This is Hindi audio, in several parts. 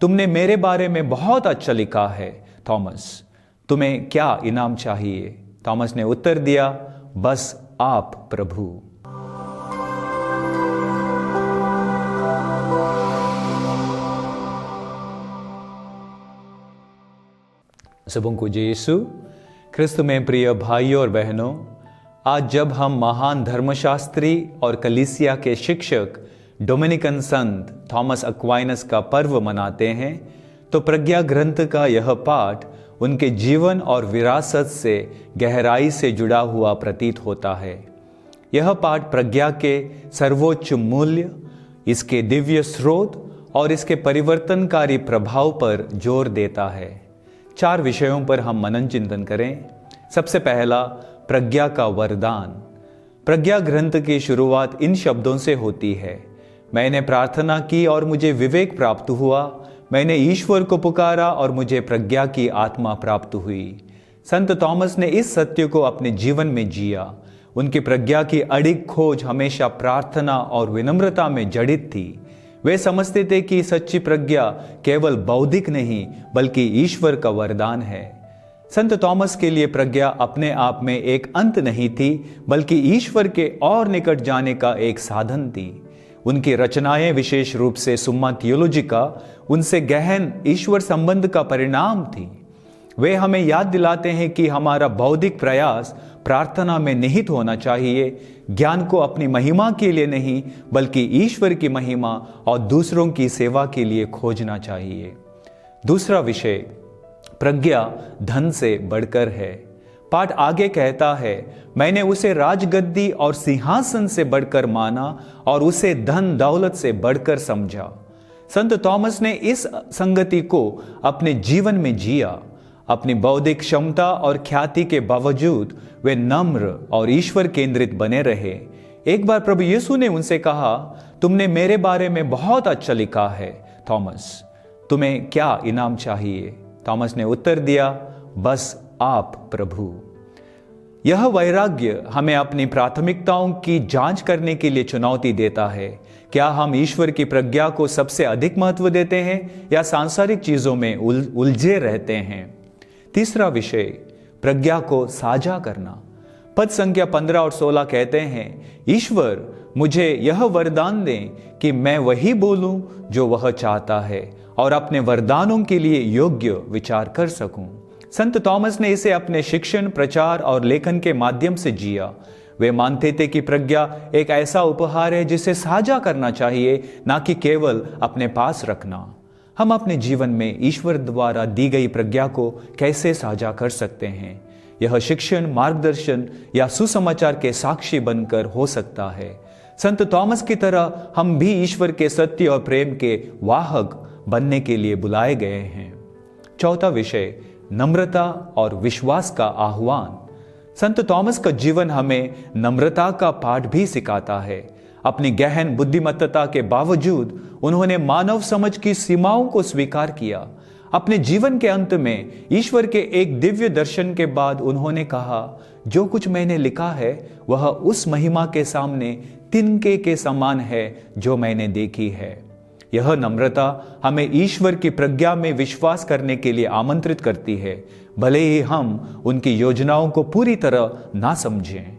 तुमने मेरे बारे में बहुत अच्छा लिखा है थॉमस, तुम्हें क्या इनाम चाहिए? थॉमस ने उत्तर दिया, बस आप प्रभु। सबों को यीशु क्रिस्तु में प्रिय भाइयों और बहनों, आज जब हम महान धर्मशास्त्री और कलीसिया के शिक्षक डोमिनिकन संत थॉमस एक्वाइनस का पर्व मनाते हैं, तो प्रज्ञा ग्रंथ का यह पाठ उनके जीवन और विरासत से गहराई से जुड़ा हुआ प्रतीत होता है। यह पाठ प्रज्ञा के सर्वोच्च मूल्य, इसके दिव्य स्रोत और इसके परिवर्तनकारी प्रभाव पर जोर देता है। 4 विषयों पर हम मनन चिंतन करें। सबसे पहला, प्रज्ञा का वरदान। प्रज्ञा ग्रंथ की शुरुआत इन शब्दों से होती है, मैंने प्रार्थना की और मुझे विवेक प्राप्त हुआ, मैंने ईश्वर को पुकारा और मुझे प्रज्ञा की आत्मा प्राप्त हुई। संत थॉमस ने इस सत्य को अपने जीवन में जिया। उनकी प्रज्ञा की अडिग खोज हमेशा प्रार्थना और विनम्रता में जड़ित थी। वे समझते थे कि सच्ची प्रज्ञा केवल बौद्धिक नहीं बल्कि ईश्वर का वरदान है। संत थॉमस के लिए प्रज्ञा अपने आप में एक अंत नहीं थी बल्कि ईश्वर के और निकट जाने का एक साधन थी। उनकी रचनाएं, विशेष रूप से सुम्मा थियोलॉजिका, उनसे गहन ईश्वर संबंध का परिणाम थी। वे हमें याद दिलाते हैं कि हमारा बौद्धिक प्रयास प्रार्थना में निहित होना चाहिए, ज्ञान को अपनी महिमा के लिए नहीं बल्कि ईश्वर की महिमा और दूसरों की सेवा के लिए खोजना चाहिए। दूसरा विषय, प्रज्ञा धन से बढ़कर है। पाठ आगे कहता है, मैंने उसे राजगद्दी और सिंहासन से बढ़कर माना और उसे धन दौलत से बढ़कर समझा। संत थॉमस ने इस संगति को अपने जीवन में जिया। अपनी बौद्धिक क्षमता और ख्याति के बावजूद वे नम्र और ईश्वर केंद्रित बने रहे। एक बार प्रभु यीशु ने उनसे कहा, तुमने मेरे बारे में बहुत अच्छा लिखा है थॉमस, तुम्हें क्या इनाम चाहिए? थॉमस ने उत्तर दिया, बस आप प्रभु। यह वैराग्य हमें अपनी प्राथमिकताओं की जांच करने के लिए चुनौती देता है। क्या हम ईश्वर की प्रज्ञा को सबसे अधिक महत्व देते हैं या सांसारिक चीजों में उलझे रहते हैं? तीसरा विषय, प्रज्ञा को साझा करना। पद संख्या 15 और 16 कहते हैं, ईश्वर मुझे यह वरदान दें कि मैं वही बोलूं जो वह चाहता है और अपने वरदानों के लिए योग्य विचार कर सकूं। संत थॉमस ने इसे अपने शिक्षण, प्रचार और लेखन के माध्यम से जिया। वे मानते थे कि प्रज्ञा एक ऐसा उपहार है जिसे साझा करना चाहिए, ना कि केवल अपने पास रखना। हम अपने जीवन में ईश्वर द्वारा दी गई प्रज्ञा को कैसे साझा कर सकते हैं? यह शिक्षण, मार्गदर्शन या सुसमाचार के साक्षी बनकर हो सकता है। संत थॉमस की तरह हम भी ईश्वर के सत्य और प्रेम के वाहक बनने के लिए बुलाए गए हैं। चौथा विषय, नम्रता और विश्वास का आह्वान। संत थॉमस का जीवन हमें नम्रता का पाठ भी सिखाता है। अपनी गहन बुद्धिमत्ता के बावजूद उन्होंने मानव समझ की सीमाओं को स्वीकार किया। अपने जीवन के अंत में ईश्वर के एक दिव्य दर्शन के बाद उन्होंने कहा, जो कुछ मैंने लिखा है वह उस महिमा के सामने तिनके के समान है जो मैंने देखी है। यह नम्रता हमें ईश्वर की प्रज्ञा में विश्वास करने के लिए आमंत्रित करती है, भले ही हम उनकी योजनाओं को पूरी तरह ना समझें।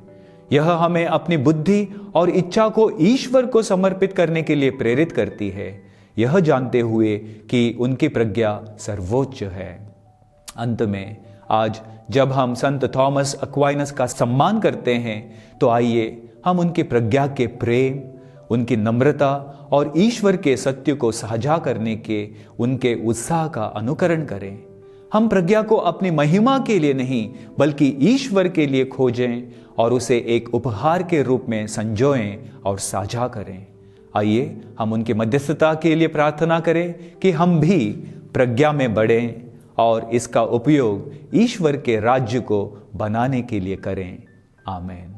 यह हमें अपनी बुद्धि और इच्छा को ईश्वर को समर्पित करने के लिए प्रेरित करती है, यह जानते हुए कि उनकी प्रज्ञा सर्वोच्च है। अंत में आज जब हम संत थॉमस एक्वाइनस का सम्मान करते हैं, तो आइए हम उनकी प्रज्ञा के प्रेम, उनकी नम्रता और ईश्वर के सत्य को साझा करने के उनके उत्साह का अनुकरण करें। हम प्रज्ञा को अपनी महिमा के लिए नहीं बल्कि ईश्वर के लिए खोजें और उसे एक उपहार के रूप में संजोएं और साझा करें। आइए हम उनकी मध्यस्थता के लिए प्रार्थना करें कि हम भी प्रज्ञा में बढ़ें और इसका उपयोग ईश्वर के राज्य को बनाने के लिए करें। आमीन।